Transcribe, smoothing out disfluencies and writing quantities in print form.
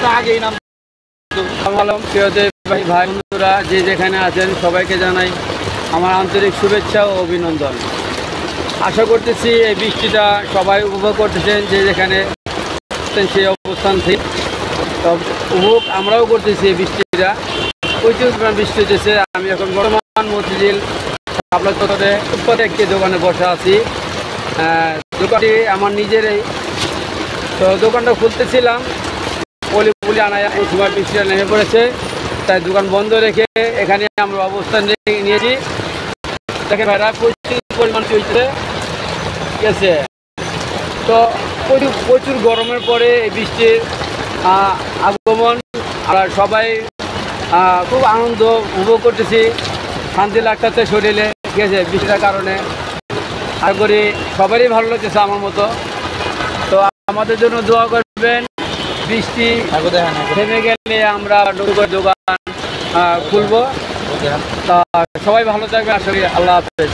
আগেই নাম ভাই ভাই বন্ধুরা যে যেখানে আছেন সবাইকে জানাই আমার আন্তরিক শুভেচ্ছা ও অভিনন্দন। আশা করতেছি এই বৃষ্টিটা সবাই উপভোগ করতেছেন, যে যেখানে সেই অবস্থান থেকে উপভোগ আমরাও করতেছি। এই বৃষ্টিটা প্রচুর বৃষ্টি হতেছে। আমি এখন বর্তমান মতিঝিল আপনার ফুটপাতে একটি দোকানে বসে আছি। দোকানটি আমার নিজেরই, তো দোকানটা খুলতেছিলাম, পলি আনায় এই সময় বৃষ্টিটা নেমে পড়েছে, তাই দোকান বন্ধ রেখে এখানে আমরা অবস্থান নিয়েছি। দেখেন ভাইরা প্রচুর পরিমাণ চলছে, ঠিক আছে। তো প্রচুর গরমের পরে এই বৃষ্টির আগমন, আর সবাই খুব আনন্দ উপভোগ করতেছি, শান্তি লাগতেছে শরীরে, ঠিক আছে, বৃষ্টিটার কারণে। আর করি সবারই ভালো লাগতেছে আমার মতো। তো আমাদের জন্য দোয়া করবেন। বৃষ্টি থেমে গেলে আমরা দোকান খুলবো। তা সবাই ভালো থাকবে, আশা করি। আল্লাহ হাফেজ।